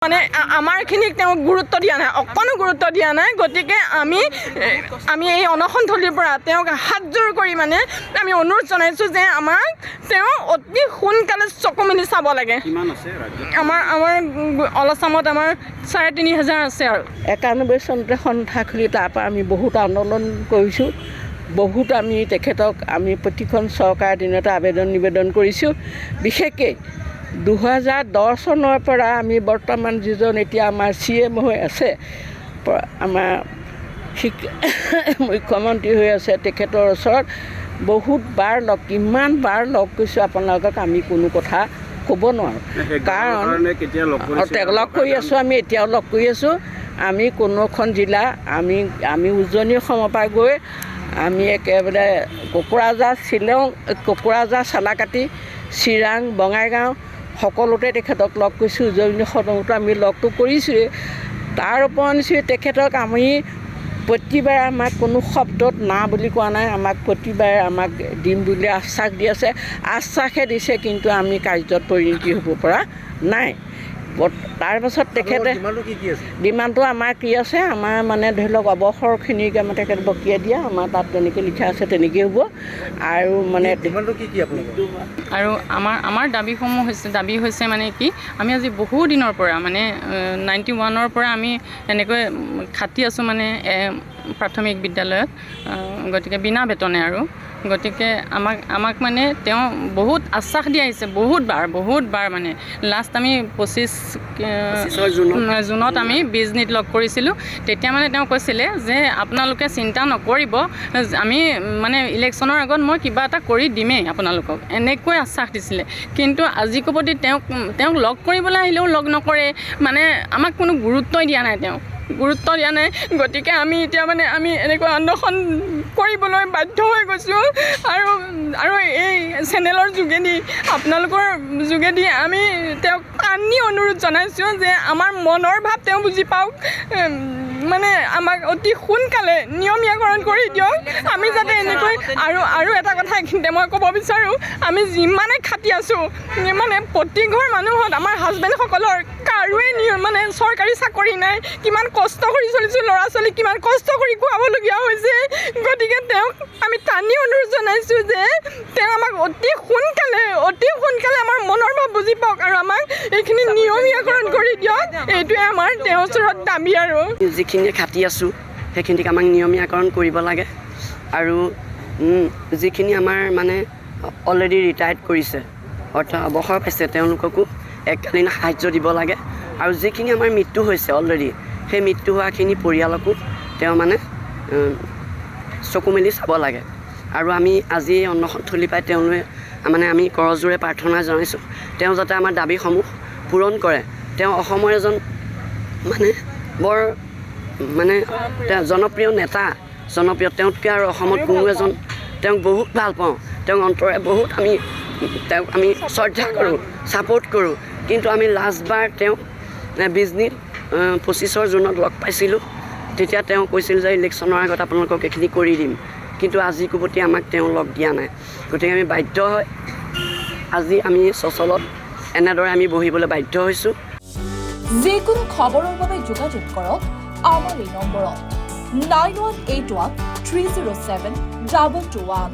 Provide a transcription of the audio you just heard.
মানে আমাৰখিনিক তেওঁ গুৰুত্ব দিয়া নাই, অকণো গুৰুত্ব দিয়া নাই। গতিকে আমি এই অনশনথলীৰ পৰা তেওঁক হাতযোৰ কৰি মানে আমি অনুৰোধ জনাইছোঁ যে আমাক তেওঁ অতি সোনকালে চকু মেলি চাব লাগে। আমাৰ অল আছামত আমাৰ ৩,৫০০ আছে আৰু ৯১ চনতে সন্থা খুলি তাৰপৰা আমি বহুত আন্দোলন কৰিছোঁ। বহুত আমি তেখেতক আমি প্ৰতিখন চৰকাৰৰ দিনতে আবেদন নিবেদন কৰিছোঁ। বিশেষকৈ ২০১০ চনৰ পৰা আমি বৰ্তমান যিজন এতিয়া আমাৰ CM হৈ আছে, আমাৰ মুখ্যমন্ত্ৰী হৈ আছে, তেখেতৰ ওচৰত কিমান বাৰ লগ কৰিছোঁ আপোনালোকক আমি কোনো কথা ক'ব নোৱাৰোঁ। কাৰণ লগ কৰি আছোঁ, আমি এতিয়াও লগ কৰি আছোঁ। আমি কোনোখন জিলা আমি উজনি অসমৰ পৰা গৈ আমি একেবাৰে কোকৰাঝাৰ, শ্বিলং, কোকৰাঝাৰ, চালাকাটি, চিৰাং, বঙাইগাঁও সকলোতে তেখেতক লগ কৰিছোঁ। উজনি অসমতো আমি লগটো কৰিছোঁৱেই। তাৰ উপৰঞ্চি তেখেতক আমি প্ৰতিবাৰে আমাক কোনো শব্দত না বুলি কোৱা নাই। আমাক প্ৰতিবাৰে আমাক দিম বুলি আশ্বাস দি আছে, আশ্বাসহে দিছে, কিন্তু আমি কাৰ্যত পৰিণতি হ'ব পৰা নাই। তাৰপাছত তেখেতে ডিমাণ্ডটো আমাৰ কি আছে, আমাৰ মানে ধৰি লওক অৱসৰখিনিক আমাৰ তেখেত বকিয়াই দিয়া, আমাৰ তাত তেনেকৈ লিখা আছে, তেনেকৈ হ'ব। আৰু মানে আৰু আমাৰ দাবী হৈছে মানে কি, আমি আজি বহু দিনৰ পৰা মানে 91ৰ পৰা আমি এনেকৈ খাটি আছোঁ মানে প্ৰাথমিক বিদ্যালয়ত। গতিকে বিনা বেতনে আৰু গতিকে আমাক মানে তেওঁ বহুত আশ্বাস দি আহিছে, বহুত বাৰ মানে লাষ্ট আমি 25 জুনত আমি বিজনীত লগ কৰিছিলোঁ। তেতিয়া মানে তেওঁ কৈছিলে যে আপোনালোকে চিন্তা নকৰিব, আমি মানে ইলেকশ্যনৰ আগত মই কিবা এটা কৰি দিমেই আপোনালোকক, এনেকৈ আশ্বাস দিছিলে। কিন্তু আজি কোপতি তেওঁক লগ কৰিবলৈ আহিলেও লগ নকৰে, মানে আমাক কোনো গুৰুত্বই দিয়া নাই, গুৰুত্ব দিয়া নাই। গতিকে আমি এতিয়া মানে আমি এনেকৈ অন্বেষণ কৰিবলৈ বাধ্য হৈ গৈছোঁ। আৰু এই চেনেলৰ যোগেদি, আপোনালোকৰ যোগেদি আমি তেওঁক টানি অনুৰোধ জনাইছোঁ যে আমাৰ মনৰ ভাৱ তেওঁ বুজি পাওক, মানে আমাক অতি সোনকালে নিয়মীয়াকৰণ কৰি দিয়ক। আমি যাতে এনেকৈ আৰু এটা কথা এইখিনিতে মই ক'ব বিচাৰোঁ, আমি যিমানে খাটি আছোঁ, মানে প্ৰতি ঘৰ মানুহত আমাৰ হাজবেণ্ডসকলৰ কাৰোৱে মানে চৰকাৰী চাকৰি নাই, কিমান কষ্ট কৰি চলিছোঁ, ল'ৰা ছোৱালীক কিমান কষ্ট কৰি খুৱাবলগীয়া হৈছে। গতিকে তেওঁক আমি টানি অনুৰোধ জনাইছোঁ যে তেওঁ আমাক অতি সোনকালে আমাৰ মনৰ ভাৱ বুজি পাওক আৰু আমাক এইখিনি নিয়মীয়াকৰণ কৰি দিয়ক। এইটোৱে আমাৰ তেওঁৰ ওচৰত দাবী। আৰু যিখিনি খাটি আছোঁ সেইখিনিক আমাক নিয়মীয়াকৰণ কৰিব লাগে। আৰু যিখিনি আমাৰ মানে অলৰেডি ৰিটায়াৰ্ড কৰিছে, অৰ্থাৎ অৱসৰ পাইছে, তেওঁলোককো এককালীন সাহাৰ্য দিব লাগে। আৰু যিখিনি আমাৰ মৃত্যু হৈছে অলৰেডি, সেই মৃত্যু হোৱাখিনি পৰিয়ালকো তেওঁ মানে চকু মেলি চাব লাগে। আৰু আমি আজি এই অন্নথলী পাই তেওঁলৈ মানে আমি কৰজোৰে প্ৰাৰ্থনা জনাইছোঁ, তেওঁ যাতে আমাৰ দাবীসমূহ পূৰণ কৰে। তেওঁ অসমৰ এজন মানে বৰ মানে জনপ্ৰিয় নেতা, তেওঁতকৈ আৰু অসমত কোনো এজন, তেওঁক বহুত ভাল পাওঁ, তেওঁক অন্তৰে বহুত তেওঁক আমি শ্ৰদ্ধা কৰোঁ, ছাপোৰ্ট কৰোঁ। কিন্তু আমি লাষ্টবাৰ তেওঁক বিজনীত 25 জুনত লগ পাইছিলোঁ। তেতিয়া তেওঁ কৈছিল যে ইলেকশ্যনৰ আগত আপোনালোকক এইখিনি কৰি দিম, কিন্তু আজি কোবতি আমাক তেওঁ লগ দিয়া নাই। গতিকে আমি বাধ্য হয় আজি আমি চচলত এনেদৰে আমি বহিবলৈ বাধ্য হৈছোঁ। যিকোনো খবৰৰ বাবে যোগাযোগ কৰক আমাৰ এই নম্বৰত 9181 307 221।